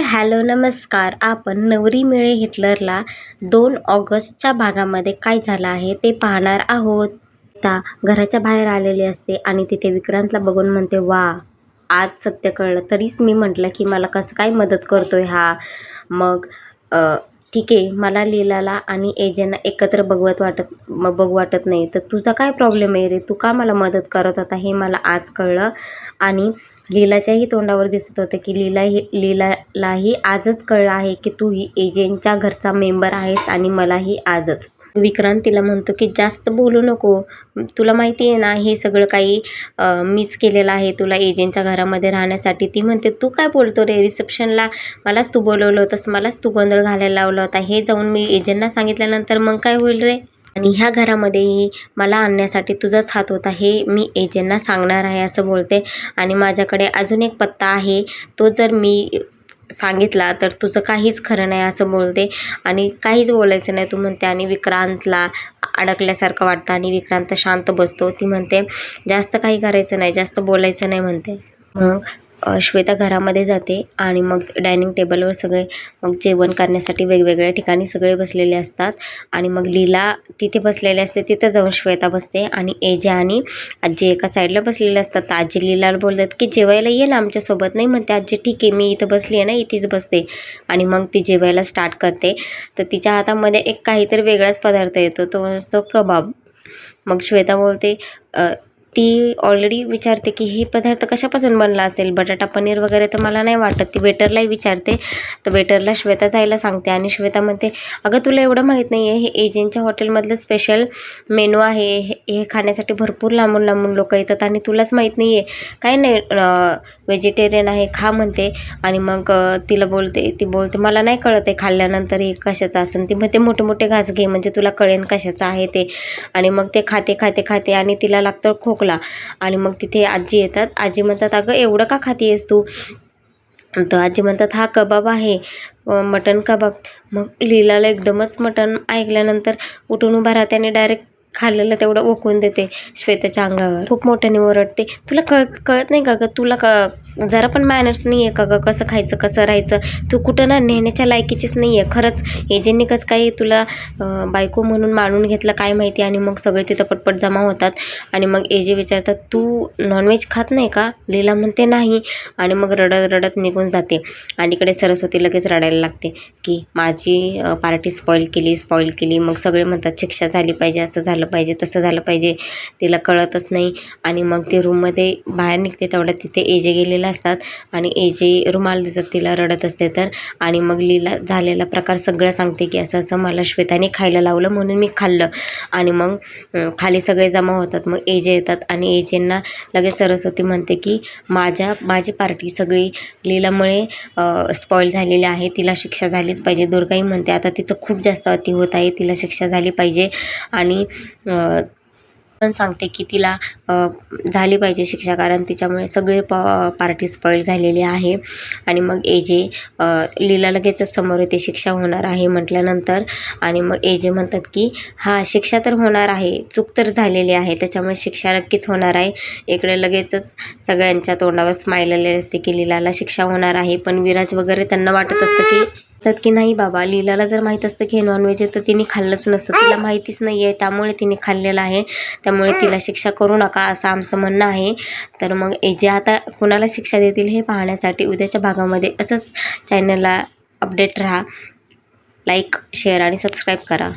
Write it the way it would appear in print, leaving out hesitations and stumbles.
Hello नमस्कार. आपण नवरी मिळे हिटलरला 2 ऑगस्टच्या भागामध्ये काय झालं आहे ते पाहणार आहोत. त्या घराच्या बाहेर आलेली असते आणि तिथे विक्रांतला बघून म्हणते, वा आज सत्य कळलं. तरीच मी म्हटलं की मला कसं काय मदत करतोय हा. मग ठीक आहे, मला लीलाला आणि एजेंना एकत्र बघू वाटत नाही, तर तुझा काय प्रॉब्लेम आहे रे? तू का मला मदत करत होता हे मला आज कळलं. आणि लीलाच्याही तोंडावर दिसत होतं की लीलालाही आजच कळलं आहे की तू ही एजेंटच्या घरचा मेंबर आहेस आणि मलाही आजच. विक्रांत तिला म्हणतो की जास्त बोलू नको, तुला माहिती आहे ना हे सगळं काही मीच केलेलं आहे तुला एजेंटच्या घरामध्ये राहण्यासाठी. ती म्हणते, तू काय बोलतो रे? रिसेप्शनला मलाच तू बोलवलं होतंस, मलाच तू गोंधळ घालायला लावला होता. हे जाऊन मी एजेंटना सांगितल्यानंतर मग काय होईल रे? आणि ह्या घरामध्येही मला आणण्यासाठी तुझाच हात होता हे मी एजेंटना सांगणार आहे असं बोलते. आणि माझ्याकडे अजून एक पत्ता आहे, तो जर मी सांगितला तर तुझं काहीच खरं नाही असं बोलते. आणि काहीच बोलायचं नाही तू म्हणते. आणि विक्रांतला अडकल्यासारखं वाटतं आणि विक्रांत शांत बसतो. ती म्हणते, जास्त काही करायचं नाही, जास्त बोलायचं नाही म्हणते. मग श्वेता घरामध्ये जाते आणि मग डायनिंग टेबलवर सगळे मग जेवण करण्यासाठी वेगवेगळ्या ठिकाणी सगळे बसलेले असतात. आणि मग लीला तिथे बसलेले असते, तिथं जाऊन श्वेता बसते आणि एजे आणि आजी एका साईडला बसलेले असतात. तर आजी लीलाला बोलतात की जेवायला ये ना आमच्यासोबत. नाही म्हणते आजी, ठीक आहे मी इथं बसली आहे ना, इथेच बसते. आणि मग ती जेवायला स्टार्ट करते. तर तिच्या हातामध्ये एक काहीतरी वेगळाच पदार्थ येतो, तो असतो कबाब. मग श्वेता बोलते, ती ऑलरेडी विचारते की हे पदार्थ कशापासून बनला असेल, बटाटा पनीर वगैरे तर मला नाही वाटत. ती वेटरलाही विचारते. तर वेटरला श्वेता जायला सांगते आणि श्वेता म्हणते, अगं तुला एवढं माहीत नाही आहे, हे एजेंटच्या हॉटेलमधलं स्पेशल मेनू आहे, हे खाण्यासाठी भरपूर लांबून लांबून लोक येतात आणि तुलाच माहीत नाही आहे. काय नाही, व्हेजिटेरियन आहे, खा म्हणते. आणि मग ती बोलते मला नाही कळत आहे खाल्ल्यानंतर हे कशाचं असेल. ती म्हणते मोठे मोठे घास घे म्हणजे तुला कळेन कशाचं आहे ते. आणि मग ते खाते आणि तिला लागतं खोकला. आणि मग तिथे आजी येतात. आजी म्हणतात, अगं एवढं का खातीयेस तू? तर आजी म्हणतात, हा कबाब आहे, मटण कबाब. मग लीलाला एकदमच मटण ऐकल्यानंतर उठून उभा राहते आणि डायरेक्ट खाल्लेलं तेवढं ओकून देते श्वेताच्या अंगावर. खूप मोठ्याने ओरडते, तुला कळत नाही का गं? तुला जरा पण मॅनर्स नाही आहे का गं? कसं खायचं, कसं राहायचं? तू कुठं ना नेण्याच्या लायकीचीच नाही आहे. खरंच एजेंटने कसं काही तुला बायको म्हणून मानून घेतलं काय माहिती. आणि मग सगळे तिथं पटपट जमा होतात. आणि मग एजे विचारतात, तू नॉनव्हेज खात नाही का? लीला म्हणते नाही. आणि मग रडत रडत निघून जाते. आणि इकडे सरस्वती लगेच रडायला लागते की माझी पार्टी स्पॉईल केली. मग सगळे म्हणतात शिक्षा झाली पाहिजे, असं झालं पाहिजे, तसं झालं पाहिजे. तिला कळतच नाही. आणि मग ती रूममध्ये बाहेर निघते तेवढ्यात तिथे एजे गेलेला असतात. आणि एजे रुमाल देतात तिला, रडत असते तर. आणि मग लीला झालेला प्रकार सगळं सांगते की असं असं मला श्वेताने खायला लावलं म्हणून मी खाल्लं. आणि मग खाली सगळे जमा होतात. मग एजे येतात आणि एजेंना लगेच सरस्वती म्हणते की माझी पार्टी सगळी लीलामुळे स्पॉईल झालेली आहे, तिला शिक्षा झालीच पाहिजे. दुर्गाई म्हणते, आता तिचं खूप जास्त अति होत आहे, तिला शिक्षा झाली पाहिजे. आणि पण सांगते की तिला झाली पाहिजे शिक्षा, कारण तिच्यामुळे सगळे पार्टी स्पॉईल झालेली आहे. आणि मग एजे लीला लगेचच समोर येते, शिक्षा होणार आहे म्हटल्यानंतर. आणि मग एजे म्हणतात की हा शिक्षा तर होणार आहे, चूक तर झालेली आहे, त्याच्यामुळे शिक्षा नक्कीच होणार आहे. इकडे लगेचच सगळ्यांच्या तोंडावर स्माईल आलेली असते की लीलाला शिक्षा होणार आहे. पण विराज वगैरे त्यांना वाटत असतं की नाही बाबा, लीलाला जर माहीत असतं की हे नॉनव्हेज आहे तर तिने खाल्लंच नसतं, तिला माहितीच नाही आहे, त्यामुळे तिने खाल्लेलं आहे, त्यामुळे तिला शिक्षा करू नका असं आमचं म्हणणं आहे. तर मग एजे आता कुणाला शिक्षा देतील हे पाहण्यासाठी उद्याच्या भागामध्ये असंच चॅनलला अपडेट राहा. लाईक, शेअर आणि सबस्क्राईब करा.